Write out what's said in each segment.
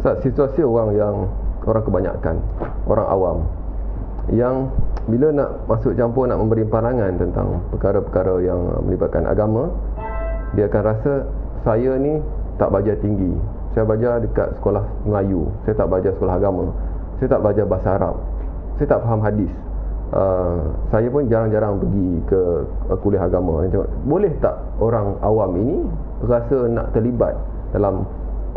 Ustaz, situasi orang kebanyakan, orang awam, yang bila nak masuk campur, nak memberi pandangan tentang perkara-perkara yang melibatkan agama, dia akan rasa saya ni tak belajar tinggi, saya belajar dekat sekolah Melayu, saya tak belajar sekolah agama, saya tak belajar bahasa Arab, saya tak faham hadis, saya pun jarang-jarang pergi ke kuliah agama. Boleh tak orang awam ini rasa nak terlibat dalam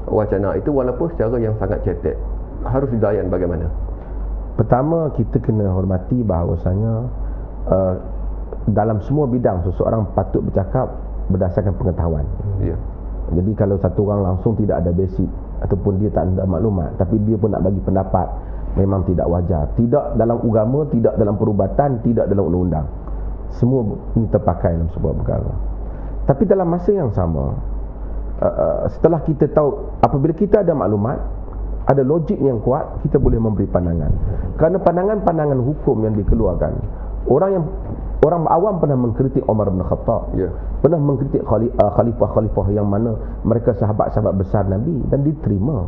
wacana itu walaupun secara yang sangat cetek? Harus dilayan bagaimana? Pertama, kita kena hormati bahawasanya dalam semua bidang seseorang patut bercakap berdasarkan pengetahuan. Ya. Jadi kalau satu orang langsung tidak ada basic ataupun dia tak ada maklumat, tapi dia pun nak bagi pendapat, memang tidak wajar. Tidak dalam agama, tidak dalam perubatan, tidak dalam undang-undang. Semua ini terpakai dalam sebuah perkara. Tapi dalam masa yang sama, setelah kita tahu, apabila kita ada maklumat, ada logik yang kuat, kita boleh memberi pandangan. Kerana pandangan-pandangan hukum yang dikeluarkan, orang awam pernah mengkritik Umar bin Khattab, pernah mengkritik khalifah-khalifah yang mana mereka sahabat-sahabat besar Nabi, dan diterima.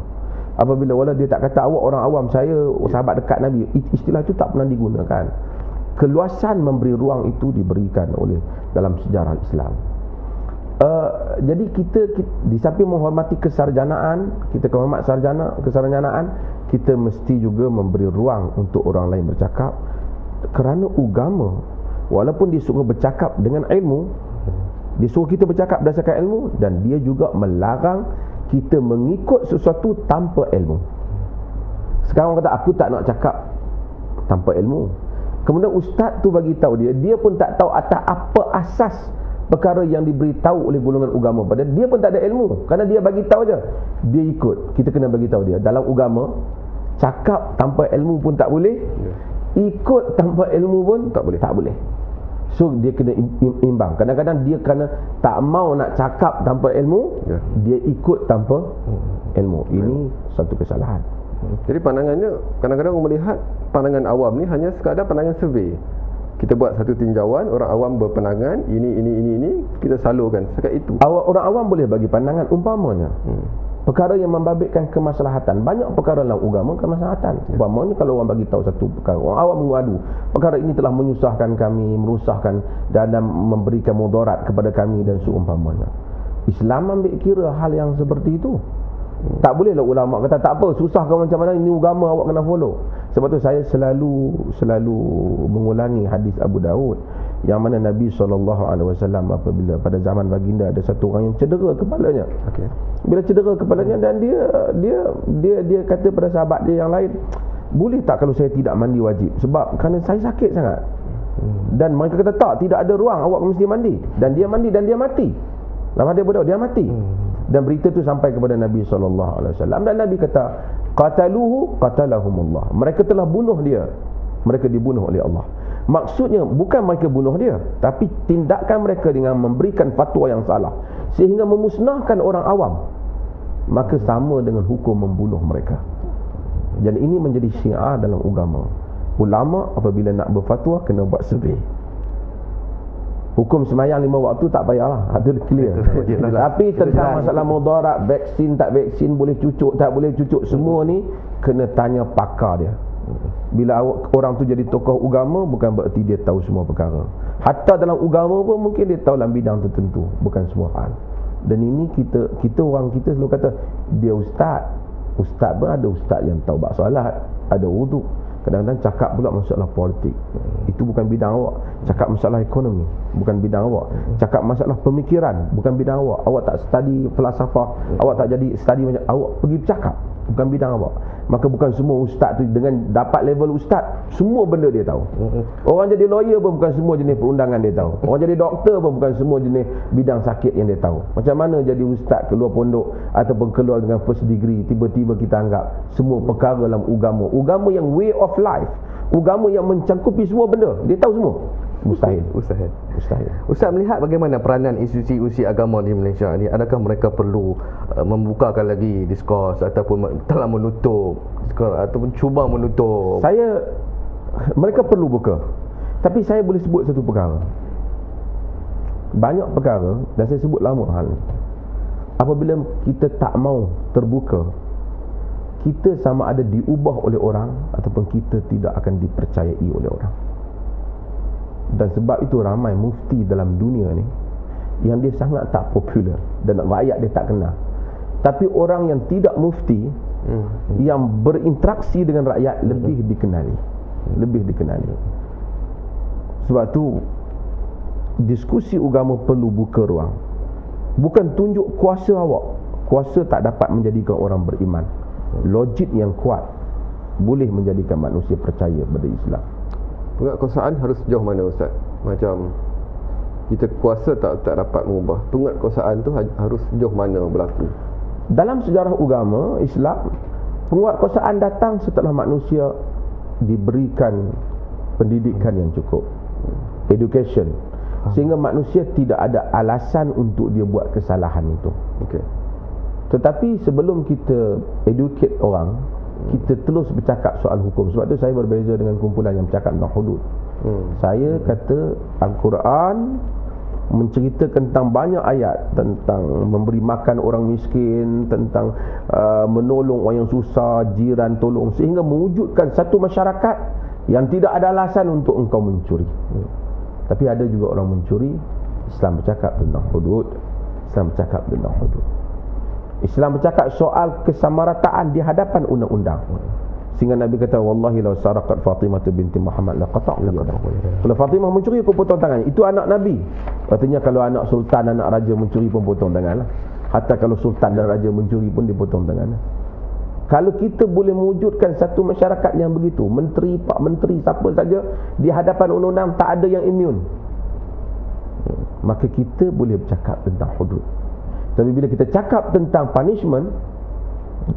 Apabila wala dia tak kata awak orang awam, saya sahabat dekat Nabi, istilah itu tak pernah digunakan. Keluasan memberi ruang itu diberikan oleh dalam sejarah Islam. Jadi kita di samping menghormati kesarjanaan, kita menghormat kesarjanaan, kita mesti juga memberi ruang untuk orang lain bercakap. Kerana agama, walaupun disuruh bercakap dengan ilmu, disuruh kita bercakap berdasarkan ilmu, dan dia juga melarang kita mengikut sesuatu tanpa ilmu. Sekarang orang kata aku tak nak cakap tanpa ilmu. Kemudian ustaz tu bagi tahu dia pun tak tahu atas apa asas perkara yang diberitahu oleh golongan agama pada dia, pun tak ada ilmu. Kerana dia bagi tahu je, dia ikut. Kita kena bagi tahu dia, dalam agama cakap tanpa ilmu pun tak boleh, ikut tanpa ilmu pun tak boleh. So dia kena imbang. Kadang-kadang dia kerana tak mau nak cakap tanpa ilmu, dia ikut tanpa ilmu. Ini satu kesalahan. Jadi pandangannya, kadang-kadang orang melihat pandangan awam ni hanya sekadar pandangan survey. Kita buat satu tinjauan, orang awam berpandangan ini, kita salurkan sekat itu. Orang awam boleh bagi pandangan, umpamanya perkara yang membabitkan kemaslahatan. Banyak perkara dalam agama kemaslahatan. Umpamanya kalau orang bagi tahu satu perkara, orang awam mengadu, perkara ini telah menyusahkan kami, merusakkan dan memberikan mudarat kepada kami dan seumpamanya. Islam ambil kira hal yang seperti itu. Tak bolehlah ulama kata tak apa, susah kau macam mana, ini agama awak kena follow. Sebab tu saya selalu mengulangi hadis Abu Daud yang mana Nabi SAW apabila pada zaman baginda ada satu orang yang cedera kepalanya. Bila cedera kepalanya, dan dia kata pada sahabat dia yang lain, boleh tak kalau saya tidak mandi wajib, sebab kerana saya sakit sangat. Dan mereka kata tak, tidak ada ruang, awak mesti mandi. Dan dia mandi dan dia mati. Lama dia bodoh, dia mati. Dan berita itu sampai kepada Nabi SAW, dan Nabi kata, qataluhu qatalahumullah, mereka telah bunuh dia, mereka dibunuh oleh Allah. Maksudnya bukan mereka bunuh dia, tapi tindakan mereka dengan memberikan fatwa yang salah sehingga memusnahkan orang awam, maka sama dengan hukum membunuh mereka. Dan ini menjadi syiar dalam agama. Ulama apabila nak berfatwa kena buat survey. Hukum semayang 5 waktu tak payahlah, itu clear. Tapi tentang masalah mudarat, vaksin tak vaksin, boleh cucuk tak boleh cucuk, semua ni kena tanya pakar dia. Bila orang tu jadi tokoh agama, bukan berarti dia tahu semua perkara. Hatta dalam agama pun mungkin dia tahu dalam bidang tertentu, bukan semua hal. Dan ini kita orang kita selalu kata dia ustaz pun ada ustaz yang tahu bab solat, ada wuduk. Kadang-kadang cakap pula masalah politik, itu bukan bidang awak. Cakap masalah ekonomi, bukan bidang awak. Cakap masalah pemikiran, bukan bidang awak. Awak tak study falsafah, awak tak jadi study macam, awak pergi bercakap, bukan bidang awak. Maka bukan semua ustaz tu dengan dapat level ustaz semua benda dia tahu. Orang jadi lawyer pun bukan semua jenis perundangan dia tahu. Orang jadi doktor pun bukan semua jenis bidang sakit yang dia tahu. Macam mana jadi ustaz keluar pondok ataupun keluar dengan first degree, tiba-tiba kita anggap semua perkara dalam agama yang way of life, agama yang mencangkupi semua benda dia tahu semua? Mustahil. Ustaz melihat bagaimana peranan institusi agama di Malaysia ni, adakah mereka perlu membukakan lagi diskurs ataupun telah menutup ataupun cuba menutup? Mereka perlu buka. Tapi saya boleh sebut satu perkara, banyak perkara, dan saya sebut lama hal ni. Apabila kita tak mau terbuka, kita sama ada diubah oleh orang ataupun kita tidak akan dipercayai oleh orang. Dan sebab itu ramai mufti dalam dunia ni yang dia sangat tak popular dan rakyat dia tak kenal. Tapi orang yang tidak mufti, yang berinteraksi dengan rakyat, lebih dikenali. Lebih dikenali. Sebab tu diskusi agama perlu buka ruang. Bukan tunjuk kuasa awak. Kuasa tak dapat menjadikan orang beriman. Logik yang kuat boleh menjadikan manusia percaya pada Islam. Penguatkuasaan harus sejauh mana Ustaz? Macam kita kuasa tak dapat mengubah. Penguatkuasaan tu harus sejauh mana berlaku? Dalam sejarah agama Islam, penguatkuasaan datang setelah manusia diberikan pendidikan yang cukup, education, sehingga manusia tidak ada alasan untuk dia buat kesalahan itu. Okey. Tetapi sebelum kita educate orang, kita terus bercakap soal hukum. Sebab tu saya berbeza dengan kumpulan yang bercakap tentang hudud. Saya kata Al-Quran menceritakan tentang banyak ayat tentang memberi makan orang miskin, tentang menolong orang yang susah, jiran tolong, sehingga mewujudkan satu masyarakat yang tidak ada alasan untuk engkau mencuri. Tapi ada juga orang mencuri. Islam bercakap tentang hudud. Islam bercakap tentang hudud. Islam bercakap soal kesamarataan di hadapan undang-undang. Sehingga Nabi kata, wallahi law saraqat Fatimah binti Muhammad laqata'u yadaha. Kalau Fatimah mencuri, aku potong tangan. Itu anak Nabi. Artinya kalau anak sultan, anak raja mencuri pun potong tangan lah. Hatta kalau sultan dan raja mencuri pun dipotong tangan lah. Kalau kita boleh mewujudkan satu masyarakat yang begitu, menteri, pak menteri, siapa saja di hadapan undang-undang, tak ada yang imun, maka kita boleh bercakap tentang hudud. Tapi bila kita cakap tentang punishment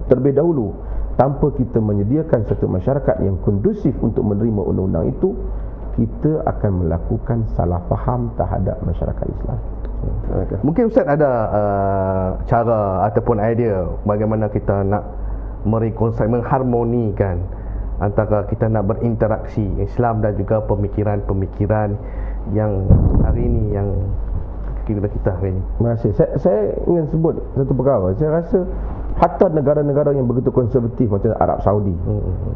terlebih dahulu, tanpa kita menyediakan satu masyarakat yang kondusif untuk menerima undang-undang itu, kita akan melakukan salah faham terhadap masyarakat Islam. Mungkin Ustaz ada cara ataupun idea bagaimana kita nak mengharmonikan antara kita nak berinteraksi Islam dan juga pemikiran-pemikiran yang hari ini, yang kita hari ini. Terima kasih. Saya ingin sebut satu perkara. Saya rasa hatta negara-negara yang begitu konservatif macam Arab Saudi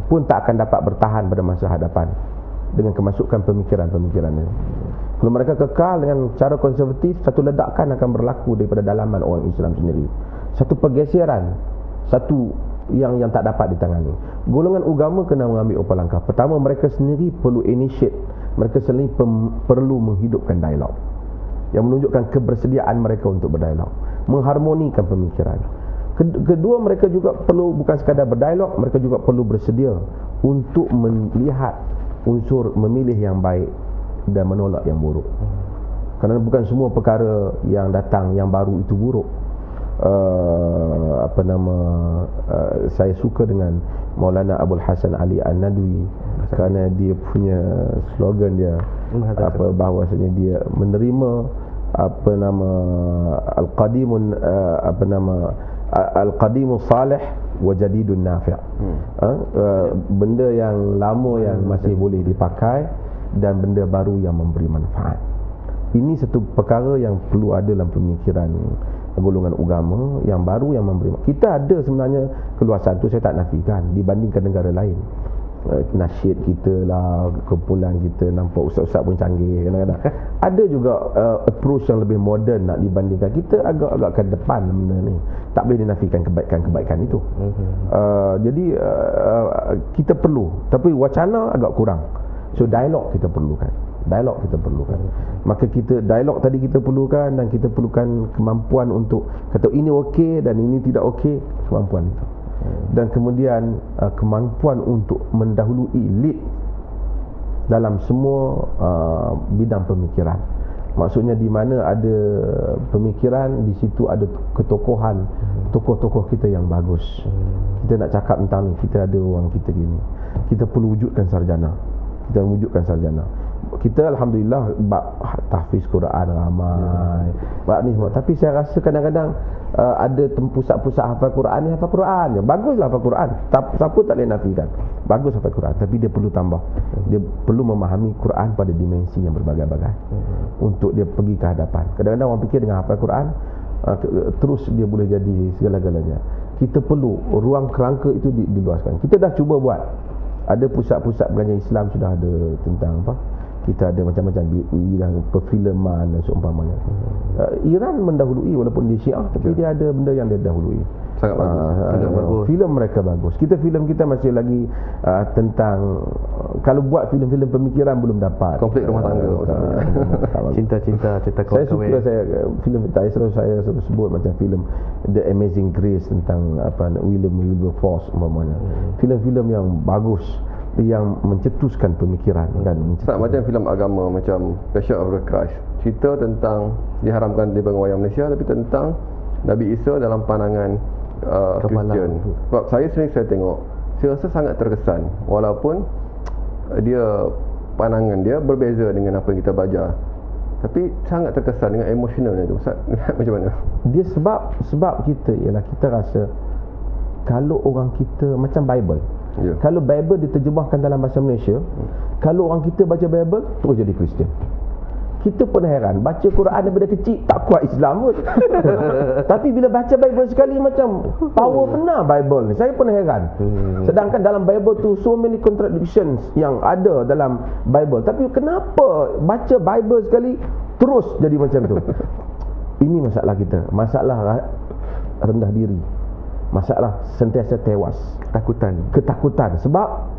pun tak akan dapat bertahan pada masa hadapan dengan kemasukan pemikiran-pemikiran ini. Kalau mereka kekal dengan cara konservatif, satu ledakan akan berlaku daripada dalaman orang Islam sendiri. Satu pergeseran, satu yang tak dapat ditangani. Golongan agama kena mengambil beberapa langkah. Pertama, mereka sendiri perlu initiate. Mereka sendiri perlu menghidupkan dialog yang menunjukkan kebersediaan mereka untuk berdialog, mengharmonikan pemikiran. Kedua, mereka juga perlu bukan sekadar berdialog, mereka juga perlu bersedia untuk melihat unsur memilih yang baik dan menolak yang buruk. Kerana bukan semua perkara yang datang yang baru itu buruk. Saya suka dengan Maulana Abdul Hasan Ali An-Nadwi kerana dia punya slogan dia bahawasanya dia menerima al-qadimun salih wa jadidun nafi'. Benda yang lama yang masih boleh dipakai dan benda baru yang memberi manfaat. Ini satu perkara yang perlu ada dalam pemikiran golongan agama yang baru yang memberi. Kita ada sebenarnya keluasan tu, saya tak nafikan, dibandingkan negara lain. Nasyid kita lah, kumpulan kita nampak ustaz-ustaz pun canggih kadang-kadang. Ada juga approach yang lebih moden nak dibandingkan. Kita agak-agak ke depan benda ni. Tak boleh dinafikan kebaikan-kebaikan itu. Jadi kita perlu, tapi wacana agak kurang. So dialog kita perlukan. Maka kita dialog tadi kita perlukan, dan kita perlukan kemampuan untuk kata ini okey dan ini tidak okey, kemampuan itu. Dan kemudian kemampuan untuk mendahului lead dalam semua bidang pemikiran. Maksudnya di mana ada pemikiran, di situ ada ketokohan, tokoh-tokoh kita yang bagus. Kita nak cakap tentang ni, kita ada orang kita gini, kita perlu wujudkan sarjana. Kita alhamdulillah tahfiz Quran ramai, bab ni semua. Tapi saya rasa kadang-kadang ada pusat-pusat hafal Quran ni, hafal Quran je. Baguslah hafal Quran, siapa tak boleh nafikan. Bagus hafal Quran, tapi dia perlu tambah. Dia perlu memahami Quran pada dimensi yang berbagai-bagai untuk dia pergi ke hadapan. Kadang-kadang orang fikir dengan hafal Quran terus dia boleh jadi segala-galanya. kita perlu ruang kerangka itu diluaskan. Kita dah cuba buat. Ada pusat-pusat pengajian Islam sudah ada tentang apa? Kita ada macam-macam bidang perfilman dan seumpamanya. Iran mendahului walaupun dia Syiah, tapi dia ada benda yang dia dahului. Sangat bagus. Filem mereka bagus. Filem kita masih lagi tentang kalau buat filem-filem pemikiran belum dapat. Konflik rumah tangga cinta-cinta, cerita saya kawan-kawan. suka filem saya selalu sebut macam filem The Amazing Grace tentang Wilberforce umpamanya. Filem-filem yang bagus yang mencetuskan pemikiran kan. Macam filem agama macam Passion of the Christ. Cerita tentang diharamkan di wayang Malaysia, tapi tentang Nabi Isa dalam pandangan Kristian. Sebab saya tengok, saya rasa sangat terkesan walaupun dia pandangan dia berbeza dengan apa yang kita belajar, tapi sangat terkesan dengan emosionalnya tu. Ustaz, macam mana? Dia sebab kita ialah kita rasa kalau orang kita macam Bible. Kalau Bible diterjemahkan dalam bahasa Malaysia, kalau orang kita baca Bible terus jadi Kristian. Kita pun heran, baca Quran daripada kecil tak kuat Islam pun. Tapi bila baca Bible sekali macam power benar Bible ni. Saya pun heran. Sedangkan dalam Bible tu so many contradictions yang ada dalam Bible. Tapi kenapa baca Bible sekali terus jadi macam tu? Ini masalah kita. Masalah rendah diri. Masalah sentiasa tewas, ketakutan. Sebab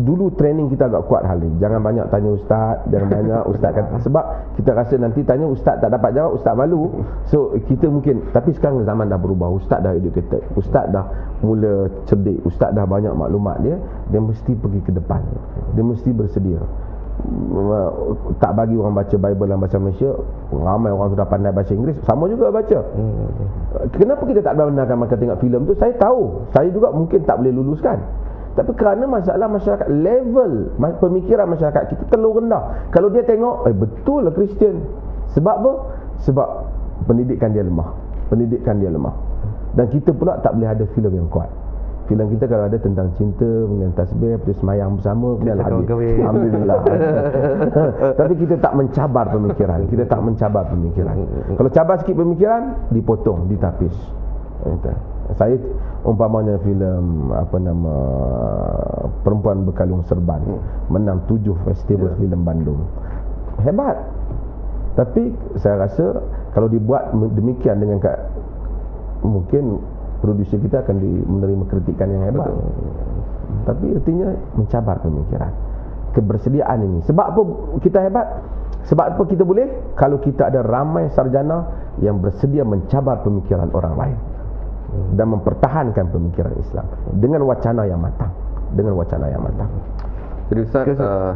dulu training kita agak kuat hal ni. Jangan banyak tanya ustaz, jangan banyak ustaz kata. Sebab kita rasa nanti tanya ustaz tak dapat jawab, ustaz malu. So kita mungkin, tapi sekarang zaman dah berubah. Ustaz dah educated, ustaz dah mula cerdik, ustaz dah banyak maklumat. Dia mesti pergi ke depan. Dia mesti bersedia. Tak bagi orang baca Bible dalam bahasa Malaysia, ramai orang sudah pandai bahasa Inggeris, sama juga baca. Kenapa kita tak benarkan mereka tengok filem tu? Saya tahu, saya juga mungkin tak boleh luluskan. Tapi kerana masalah masyarakat, level pemikiran masyarakat kita terlalu rendah. Kalau dia tengok, betul lah Kristian. Sebab apa? Sebab pendidikan dia lemah. Dan kita pula tak boleh ada filem yang kuat. Filem kita kalau ada tentang cinta, kemudian tasbih, lepas semayang bersama, kemudian alhamdulillah. Tapi kita tak mencabar pemikiran. Kalau cabar sikit pemikiran, dipotong, ditapis. Saya umpamanya filem Perempuan Berkalung Serban menang 7 festival filem Bandung. Hebat. Tapi saya rasa kalau dibuat demikian dengan mungkin produser kita akan menerima kritikan yang hebat. Tapi artinya mencabar pemikiran. Kebersediaan ini. Sebab apa kita hebat? Sebab apa kita boleh? Kalau kita ada ramai sarjana yang bersedia mencabar pemikiran orang lain dan mempertahankan pemikiran Islam dengan wacana yang matang. Jadi Ustaz,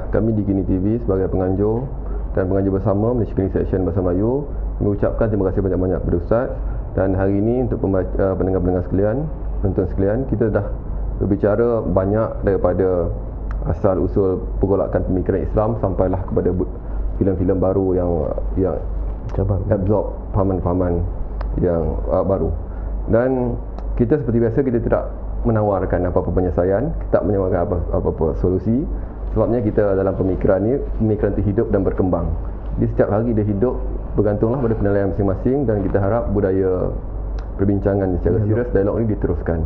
kami di Kini TV sebagai penganjur dan penganjur bersama Malaysia Kini Section Bahasa Melayu mengucapkan terima kasih banyak-banyak kepada Ustaz. Dan hari ini untuk pendengar-pendengar sekalian, penonton sekalian, kita dah berbicara banyak daripada asal usul pergolakan pemikiran Islam sampailah kepada filem-filem baru yang absorb fahaman-fahaman yang baru. Dan kita seperti biasa, kita tidak menawarkan apa-apa penyelesaian, kita tak menawarkan apa-apa solusi. Sebabnya kita dalam pemikiran ni, pemikiran itu hidup dan berkembang. Jadi setiap hari dia hidup, bergantunglah pada penilaian masing-masing, dan kita harap budaya perbincangan secara serius, dialog ini diteruskan.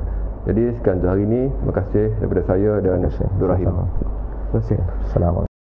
Jadi sekian untuk hari ini. Terima kasih daripada saya dan Abdul Rahim. Terima kasih. Assalamualaikum.